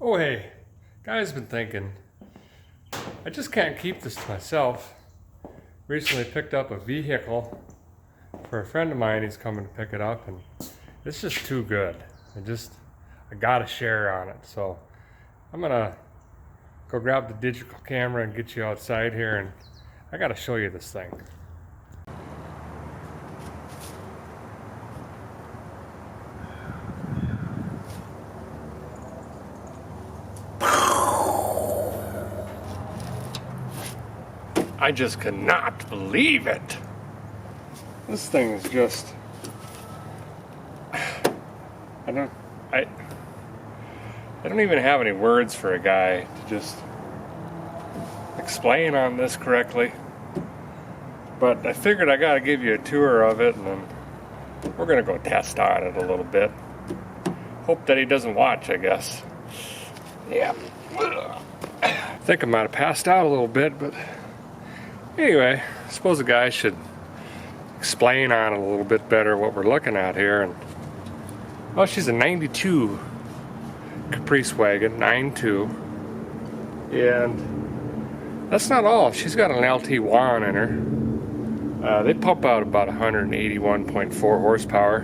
Oh hey, guys, been thinking, I just can't keep this to myself. Recently picked up a vehicle for a friend of mine. He's coming to pick it up and it's just too good. I gotta share on it. So I'm gonna go grab the digital camera and get you outside here, and I gotta show you this thing. I just cannot believe it. This thing is just, I don't even have any words for a guy to just explain on this correctly. But I figured I gotta give you a tour of it, and then we're gonna go test on it a little bit. Hope that he doesn't watch, I guess. Yeah. I think I might have passed out a little bit, but anyway, I suppose a guy should explain on it a little bit better what we're looking at here. And well, she's a 92 Caprice Wagon, 9.2, and that's not all. She's got an LT1 in her. They pump out about 181.4 horsepower,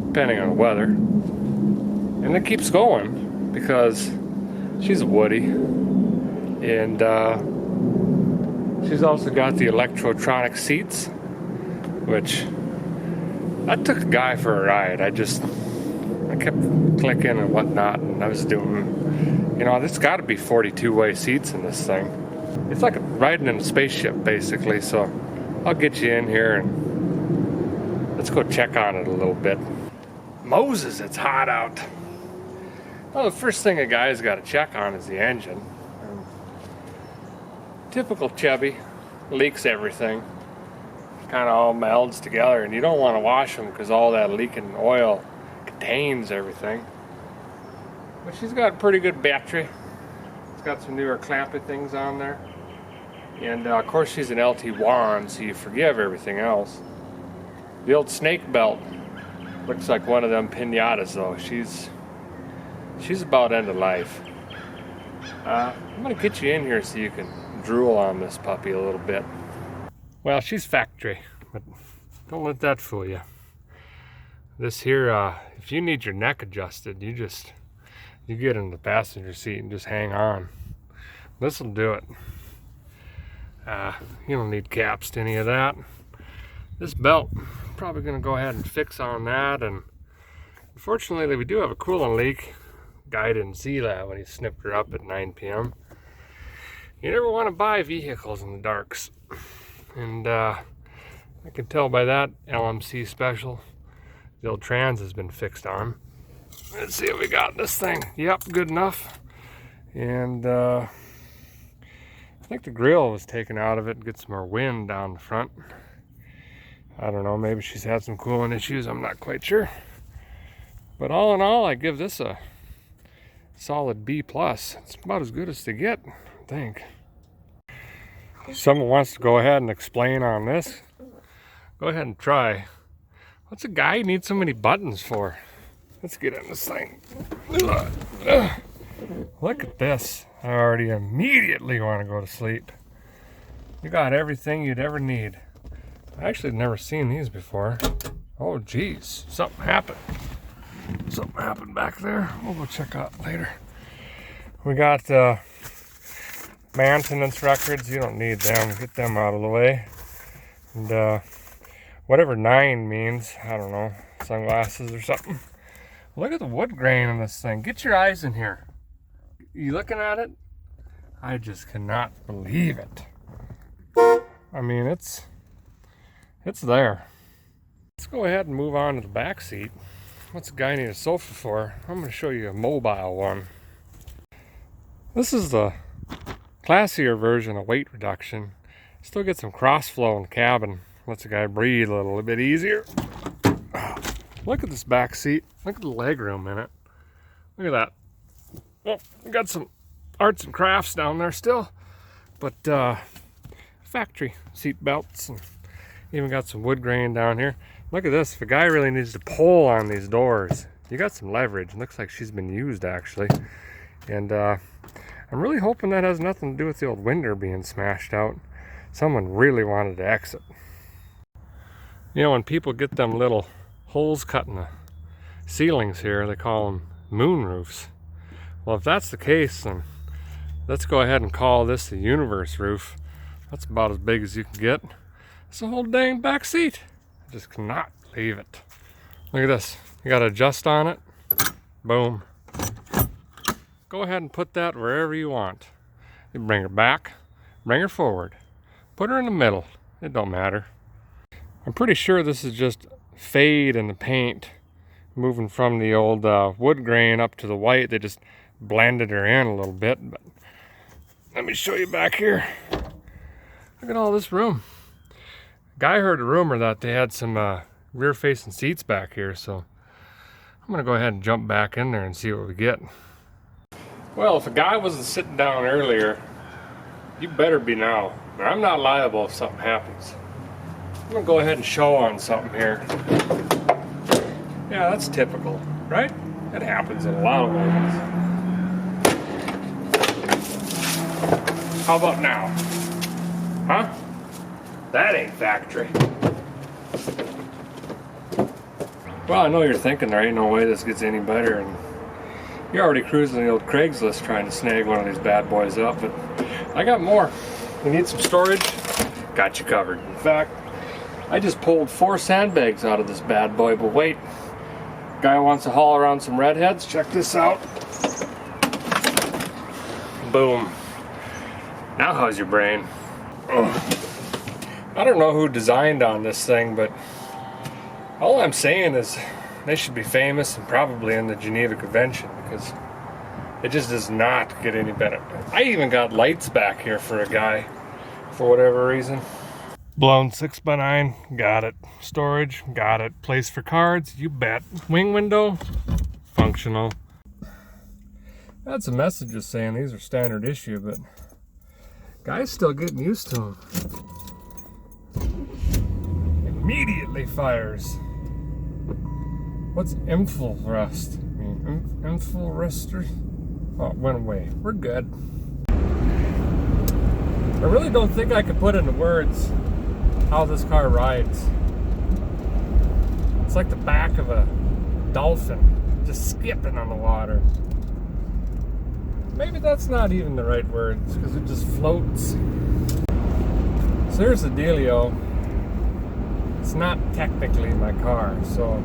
depending on the weather, and it keeps going because she's a Woody, and she's also got the electrotronic seats, which I took a guy for a ride. I kept clicking and whatnot, and I was doing, there's got to be 42-way seats in this thing. It's like riding in a spaceship, basically. So I'll get you in here and let's go check on it a little bit. Moses, it's hot out. Well, the first thing a guy's got to check on is the engine. Typical Chevy, leaks everything. Kind of all melds together, and you don't want to wash them because all that leaking oil contains everything. But she's got a pretty good battery. It's got some newer clampy things on there. And of course she's an LT1, so you forgive everything else. The old snake belt looks like one of them pinatas though. She's about end of life. I'm gonna get you in here so you can drool on this puppy a little bit. Well, she's factory, but don't let that fool you. This here, if you need your neck adjusted, you get in the passenger seat and just hang on. This will do it. You don't need caps to any of that. This belt, probably gonna go ahead and fix on that. And unfortunately, we do have a coolant leak. Guy didn't see that when he snipped her up at 9 p.m. You never want to buy vehicles in the darks. And I can tell by that LMC special, the old trans has been fixed on. Let's see what we got in this thing. Yep, good enough. And I think the grill was taken out of it. Get some more wind down the front. I don't know, maybe she's had some coolant issues. I'm not quite sure. But all in all, I give this a solid B+. It's about as good as they get, I think. If someone wants to go ahead and explain on this, go ahead and try. What's a guy need so many buttons for? Let's get in this thing. Look at this. I already immediately want to go to sleep. You got everything you'd ever need. I actually never seen these before. Oh geez, something happened. Something happened back there. We'll go check out later. We got maintenance records. You don't need them. Get them out of the way. And whatever 9 means, I don't know, sunglasses or something. Look at the wood grain in this thing. Get your eyes in here. You looking at it? I just cannot believe it. I mean, it's there. Let's go ahead and move on to the back seat. What's a guy need a sofa for? I'm going to show you a mobile one. This is the classier version of weight reduction. Still get some cross flow in the cabin. Lets the guy breathe a little bit easier. Look at this back seat. Look at the leg room in it. Look at that. Well, we got some arts and crafts down there still, but factory seat belts, and even got some wood grain down here. Look at this. If a guy really needs to pull on these doors, you got some leverage. Looks like she's been used actually. And I'm really hoping that has nothing to do with the old window being smashed out. Someone really wanted to exit. You know, when people get them little holes cut in the ceilings here, they call them moon roofs. Well, if that's the case, then let's go ahead and call this the universe roof. That's about as big as you can get. It's a whole dang back seat. I just cannot believe it. Look at this. You got to adjust on it. Boom. Go ahead and put that wherever you want. You bring her back, bring her forward, put her in the middle. It don't matter. I'm pretty sure this is just fade in the paint, moving from the old wood grain up to the white. They just blended her in a little bit. But let me show you back here. Look at all this room. Guy heard a rumor that they had some rear-facing seats back here, so I'm gonna go ahead and jump back in there and see what we get. Well, if a guy wasn't sitting down earlier, you better be now. But I'm not liable if something happens. I'm gonna go ahead and show on something here. Yeah, that's typical, right? It happens in a lot of ways. How about now? Huh? That ain't factory. Well, I know you're thinking there ain't no way this gets any better, and you're already cruising the old Craigslist trying to snag one of these bad boys up, but I got more. You need some storage? Got you covered. In fact, I just pulled 4 sandbags out of this bad boy, but wait. Guy wants to haul around some redheads? Check this out. Boom. Now how's your brain? Ugh. I don't know who designed on this thing, but all I'm saying is they should be famous and probably in the Geneva Convention, because it just does not get any better. I even got lights back here for a guy for whatever reason. Blown 6x9, got it. Storage, got it. Place for cards, you bet. Wing window, functional. That's a message just saying these are standard issue, but guy's still getting used to them. Immediately fires. What's infilrust? I mean, infilruster? Oh, it went away. We're good. I really don't think I could put into words how this car rides. It's like the back of a dolphin, just skipping on the water. Maybe that's not even the right words, because it just floats. So here's the dealio. It's not technically my car, so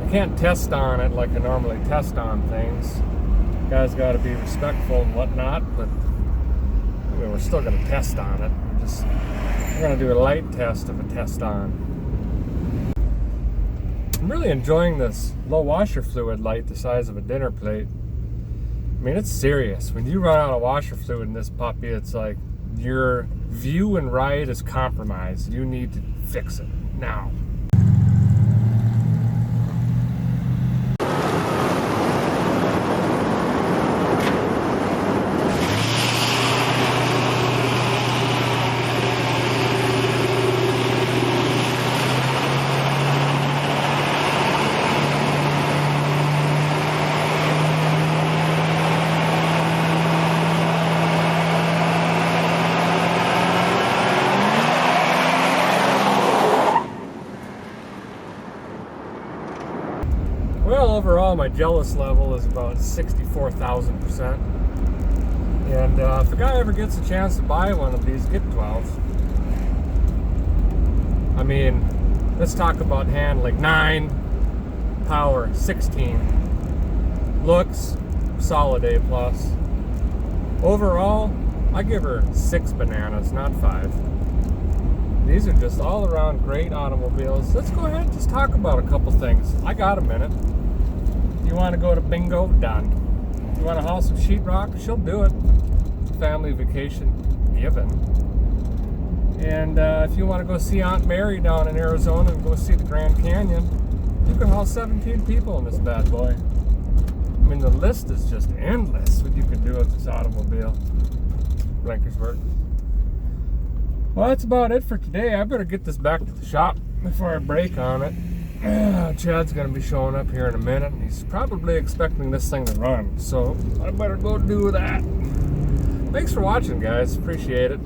I can't test on it like I normally test on things. Guys got to be respectful and whatnot, but I mean, we're still going to test on it. We're going to do a light test of a test on. I'm really enjoying this low washer fluid light the size of a dinner plate. I mean, it's serious. When you run out of washer fluid in this puppy, it's like your view and ride is compromised. You need to fix it now. Well, overall, my jealous level is about 64,000%. And if a guy ever gets a chance to buy one of these, get 12. I mean, let's talk about handling. 9, power, 16. Looks, solid A+. Overall, I give her 6 bananas, not 5. These are just all around great automobiles. Let's go ahead and just talk about a couple things. I got a minute. You want to go to bingo? Done. You want to haul some sheetrock? She'll do it. Family vacation given. And if you want to go see Aunt Mary down in Arizona and go see the Grand Canyon, you can haul 17 people in this bad boy. I mean, the list is just endless what you can do with this automobile. Lewisburg. Well, that's about it for today. I better get this back to the shop before I break on it. Chad's gonna be showing up here in a minute, and he's probably expecting this thing to run, so I better go do that. Thanks for watching, guys. Appreciate it.